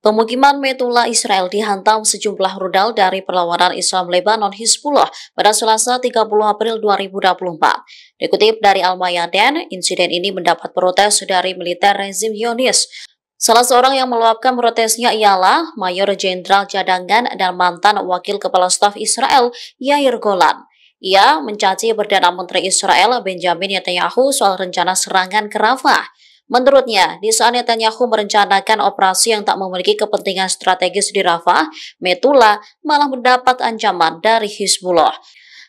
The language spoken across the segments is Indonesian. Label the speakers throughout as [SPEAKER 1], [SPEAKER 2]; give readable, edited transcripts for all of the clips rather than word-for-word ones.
[SPEAKER 1] Pemukiman Metula Israel dihantam sejumlah rudal dari perlawanan Islam Lebanon Hizbullah pada Selasa 30 April 2024. Dikutip dari Al-Mayadin, insiden ini mendapat protes dari militer rezim Zionis. Salah seorang yang meluapkan protesnya ialah Mayor Jenderal Cadangan dan mantan Wakil Kepala Staf Israel, Yair Golan. Ia mencaci Perdana Menteri Israel Benjamin Netanyahu soal rencana serangan ke Rafah. Menurutnya, di saat Netanyahu merencanakan operasi yang tak memiliki kepentingan strategis di Rafah, Metula malah mendapat ancaman dari Hizbullah.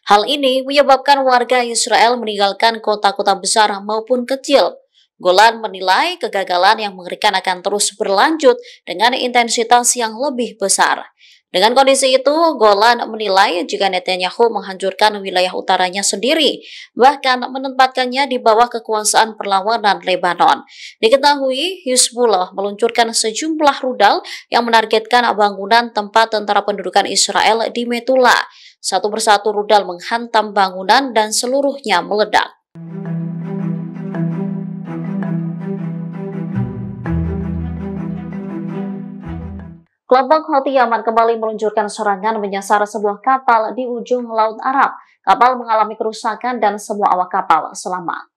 [SPEAKER 1] Hal ini menyebabkan warga Israel meninggalkan kota-kota besar maupun kecil. Golan menilai kegagalan yang mengerikan akan terus berlanjut dengan intensitas yang lebih besar. Dengan kondisi itu, Golan menilai jika Netanyahu menghancurkan wilayah utaranya sendiri, bahkan menempatkannya di bawah kekuasaan perlawanan Lebanon. Diketahui, Hizbullah meluncurkan sejumlah rudal yang menargetkan bangunan tempat tentara pendudukan Israel di Metula. Satu persatu rudal menghantam bangunan dan seluruhnya meledak. Kelompok Houthi Yaman kembali meluncurkan serangan menyasar sebuah kapal di ujung Laut Arab. Kapal mengalami kerusakan dan semua awak kapal selamat.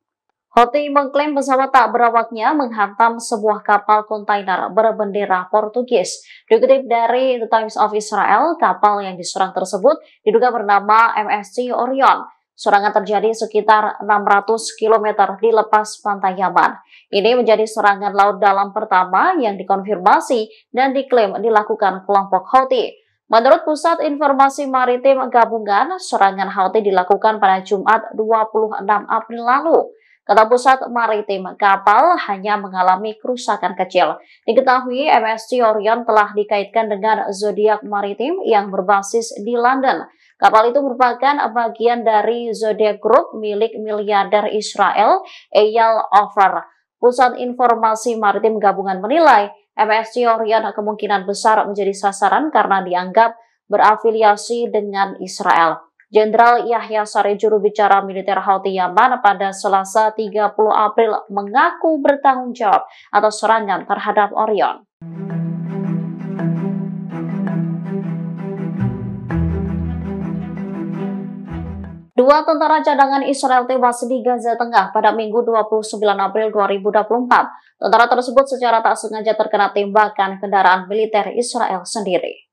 [SPEAKER 1] Houthi mengklaim pesawat tak berawaknya menghantam sebuah kapal kontainer berbendera Portugis. Dikutip dari The Times of Israel, kapal yang diserang tersebut diduga bernama MSC Orion. Serangan terjadi sekitar 600 km di lepas pantai Yaman. Ini menjadi serangan laut dalam pertama yang dikonfirmasi dan diklaim dilakukan kelompok Houthi. Menurut Pusat Informasi Maritim Gabungan, serangan Houthi dilakukan pada Jumat 26 April lalu. Kata Pusat Maritim, kapal hanya mengalami kerusakan kecil. Diketahui MSC Orion telah dikaitkan dengan zodiak maritim yang berbasis di London. Kapal itu merupakan bagian dari Zodiac Group milik miliarder Israel, Eyal Ofer. Pusat Informasi Maritim Gabungan menilai MSC Orion kemungkinan besar menjadi sasaran karena dianggap berafiliasi dengan Israel. Jenderal Yahya Saree, juru bicara militer Houthi Yaman, pada Selasa 30 April mengaku bertanggung jawab atas serangan terhadap Orion. Dua tentara cadangan Israel tewas di Gaza Tengah pada Minggu 29 April 2024. Tentara tersebut secara tak sengaja terkena tembakan kendaraan militer Israel sendiri.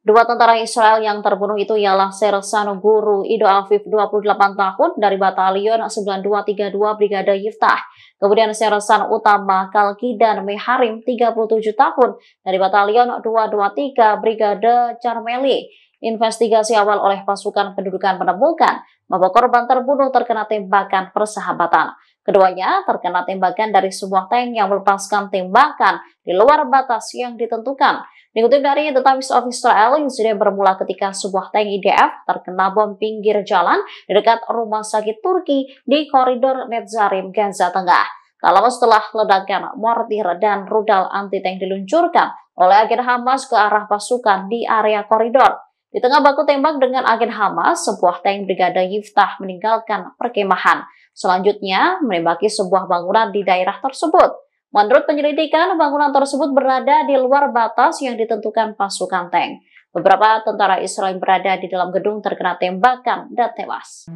[SPEAKER 1] Dua tentara Israel yang terbunuh itu ialah Sersan Guru Ido Afif 28 tahun dari Batalion 9232 Brigade Yiftah. Kemudian Sersan Utama Kalkidan Meharim 37 tahun dari Batalion 223 Brigade Carmeli. Investigasi awal oleh pasukan pendudukan menemukan bahwa korban terbunuh terkena tembakan persahabatan. Keduanya terkena tembakan dari sebuah tank yang melepaskan tembakan di luar batas yang ditentukan. Dikutip dari The Times of Israel, insiden bermula ketika sebuah tank IDF terkena bom pinggir jalan di dekat rumah sakit Turki di koridor Netzarim, Gaza Tengah. Tak lama setelah ledakan, mortir dan rudal anti-tank diluncurkan oleh agen Hamas ke arah pasukan di area koridor. Di tengah baku tembak dengan agen Hamas, sebuah tank Brigade Yiftah meninggalkan perkemahan. Selanjutnya, menembaki sebuah bangunan di daerah tersebut. Menurut penyelidikan, bangunan tersebut berada di luar batas yang ditentukan pasukan tank. Beberapa tentara Israel yang berada di dalam gedung terkena tembakan dan tewas.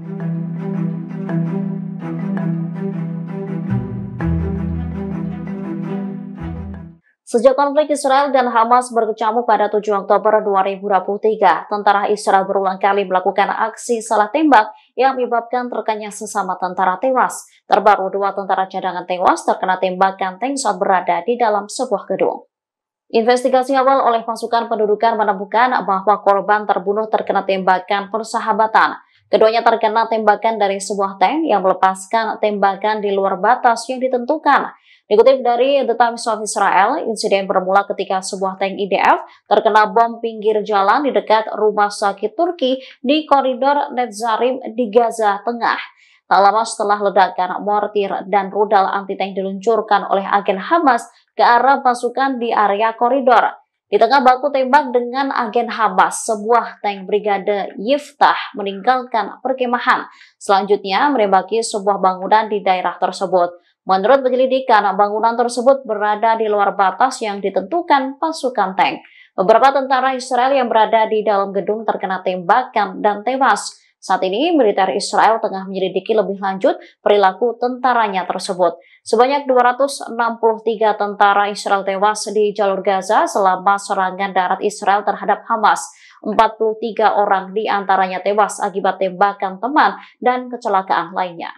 [SPEAKER 1] Sejak konflik Israel dan Hamas berkecamuk pada 7 Oktober 2023, tentara Israel berulang kali melakukan aksi salah tembak yang menyebabkan rekannya sesama tentara tewas. Terbaru, 2 tentara cadangan tewas terkena tembakan tank saat berada di dalam sebuah gedung. Investigasi awal oleh pasukan pendudukan menemukan bahwa korban terbunuh terkena tembakan persahabatan. Keduanya terkena tembakan dari sebuah tank yang melepaskan tembakan di luar batas yang ditentukan. Dikutip dari The Times of Israel, insiden bermula ketika sebuah tank IDF terkena bom pinggir jalan di dekat rumah sakit Turki di koridor Netzarim di Gaza Tengah. Tak lama setelah ledakan, mortir dan rudal anti-tank diluncurkan oleh agen Hamas ke arah pasukan di area koridor. Di tengah baku tembak dengan agen Hamas, sebuah tank Brigade Yiftah meninggalkan perkemahan. Selanjutnya menembaki sebuah bangunan di daerah tersebut. Menurut penyelidikan, bangunan tersebut berada di luar batas yang ditentukan pasukan tank. Beberapa tentara Israel yang berada di dalam gedung terkena tembakan dan tewas. Saat ini, militer Israel tengah menyelidiki lebih lanjut perilaku tentaranya tersebut. Sebanyak 263 tentara Israel tewas di jalur Gaza selama serangan darat Israel terhadap Hamas. 43 orang di antaranya tewas akibat tembakan teman dan kecelakaan lainnya.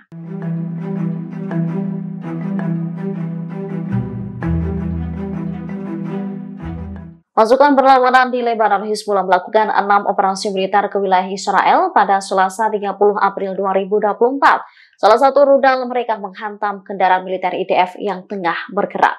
[SPEAKER 1] Pasukan berlawanan di Lebanon Hizbullah melakukan 6 operasi militer ke wilayah Israel pada Selasa 30 April 2024. Salah satu rudal mereka menghantam kendaraan militer IDF yang tengah bergerak.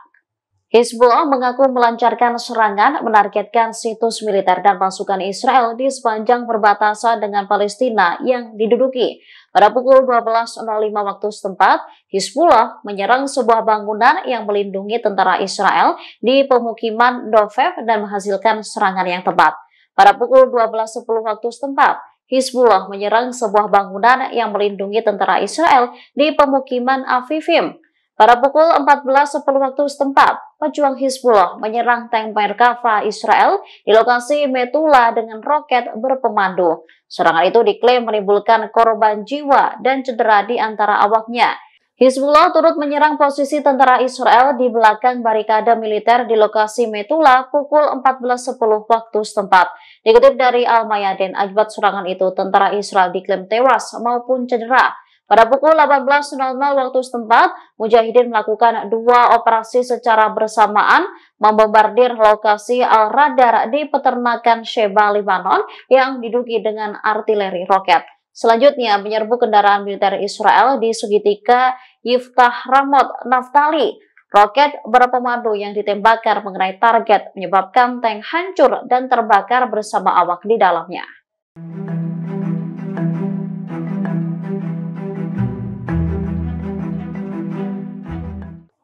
[SPEAKER 1] Hizbullah mengaku melancarkan serangan menargetkan situs militer dan pasukan Israel di sepanjang perbatasan dengan Palestina yang diduduki. Pada pukul 12.05 waktu setempat, Hizbullah menyerang sebuah bangunan yang melindungi tentara Israel di pemukiman Dovef dan menghasilkan serangan yang tepat. Pada pukul 12.10 waktu setempat, Hizbullah menyerang sebuah bangunan yang melindungi tentara Israel di pemukiman Afifim. Pada pukul 14.10 waktu setempat, pejuang Hizbullah menyerang tank Merkava Israel di lokasi Metula dengan roket berpemandu. Serangan itu diklaim menimbulkan korban jiwa dan cedera di antara awaknya. Hizbullah turut menyerang posisi tentara Israel di belakang barikade militer di lokasi Metula pukul 14.10 waktu setempat. Dikutip dari Al-Mayadin, akibat serangan itu tentara Israel diklaim tewas maupun cedera. Pada pukul 18.00 waktu setempat, Mujahidin melakukan 2 operasi secara bersamaan, membombardir lokasi Al-Radar di peternakan Sheba, Lebanon yang diduki dengan artileri roket. Selanjutnya, menyerbu kendaraan militer Israel di segitiga Yiftah Ramot, Naftali. Roket berpemandu yang ditembakkan mengenai target menyebabkan tank hancur dan terbakar bersama awak di dalamnya.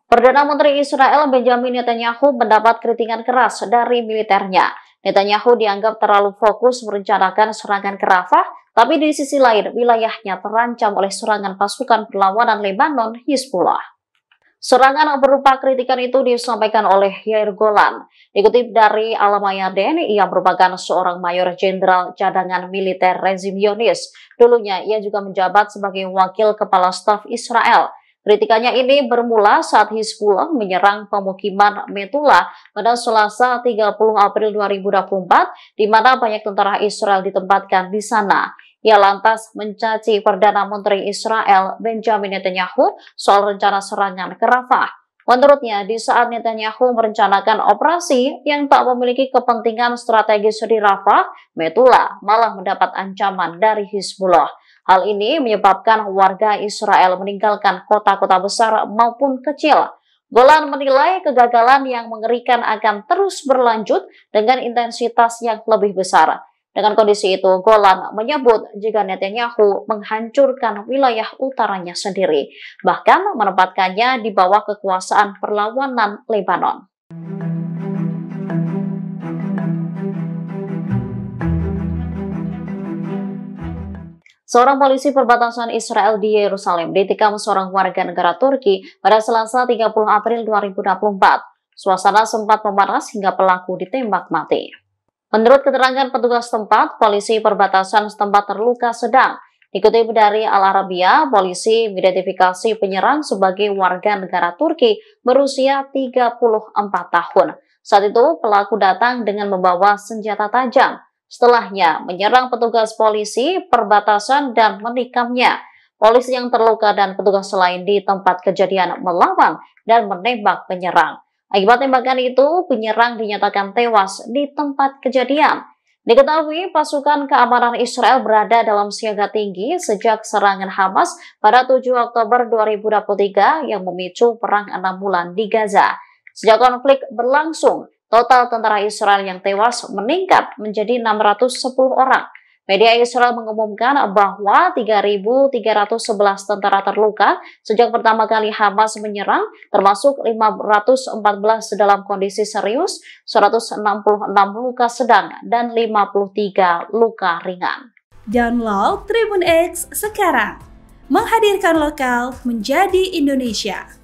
[SPEAKER 1] Perdana Menteri Israel Benjamin Netanyahu mendapat kritikan keras dari militernya. Netanyahu dianggap terlalu fokus merencanakan serangan ke Rafah, tapi di sisi lain wilayahnya terancam oleh serangan pasukan perlawanan Lebanon Hizbullah. Serangan berupa kritikan itu disampaikan oleh Yair Golan. Dikutip dari Al-Mayadin, ia merupakan seorang mayor jenderal cadangan militer rezim Zionis. Dulunya ia juga menjabat sebagai wakil kepala staf Israel. Kritikannya ini bermula saat Hizbullah menyerang pemukiman Metula pada Selasa 30 April 2024, di mana banyak tentara Israel ditempatkan di sana. Ia lantas mencaci Perdana Menteri Israel Benjamin Netanyahu soal rencana serangan ke Rafah. Menurutnya, di saat Netanyahu merencanakan operasi yang tak memiliki kepentingan strategis di Rafah, Metula malah mendapat ancaman dari Hizbullah. Hal ini menyebabkan warga Israel meninggalkan kota-kota besar maupun kecil. Golan menilai kegagalan yang mengerikan akan terus berlanjut dengan intensitas yang lebih besar. Dengan kondisi itu, Golan menyebut jika Netanyahu menghancurkan wilayah utaranya sendiri, bahkan menempatkannya di bawah kekuasaan perlawanan Lebanon. Seorang polisi perbatasan Israel di Yerusalem ditikam seorang warga negara Turki pada Selasa 30 April 2024. Suasana sempat memanas hingga pelaku ditembak mati. Menurut keterangan petugas setempat, polisi perbatasan setempat terluka sedang. Dikutip dari Al-Arabiya, polisi mengidentifikasi penyerang sebagai warga negara Turki berusia 34 tahun. Saat itu, pelaku datang dengan membawa senjata tajam. Setelahnya, menyerang petugas polisi perbatasan dan menikamnya. Polisi yang terluka dan petugas lain di tempat kejadian melawan dan menembak penyerang. Akibat tembakan itu, penyerang dinyatakan tewas di tempat kejadian. Diketahui pasukan keamanan Israel berada dalam siaga tinggi sejak serangan Hamas pada 7 Oktober 2023 yang memicu perang 6 bulan di Gaza. Sejak konflik berlangsung, total tentara Israel yang tewas meningkat menjadi 610 orang. Media Israel mengumumkan bahwa 3.311 tentara terluka sejak pertama kali Hamas menyerang, termasuk 514 dalam kondisi serius, 166 luka sedang, dan 53 luka ringan.
[SPEAKER 2] Download Tribun X sekarang, menghadirkan lokal menjadi Indonesia.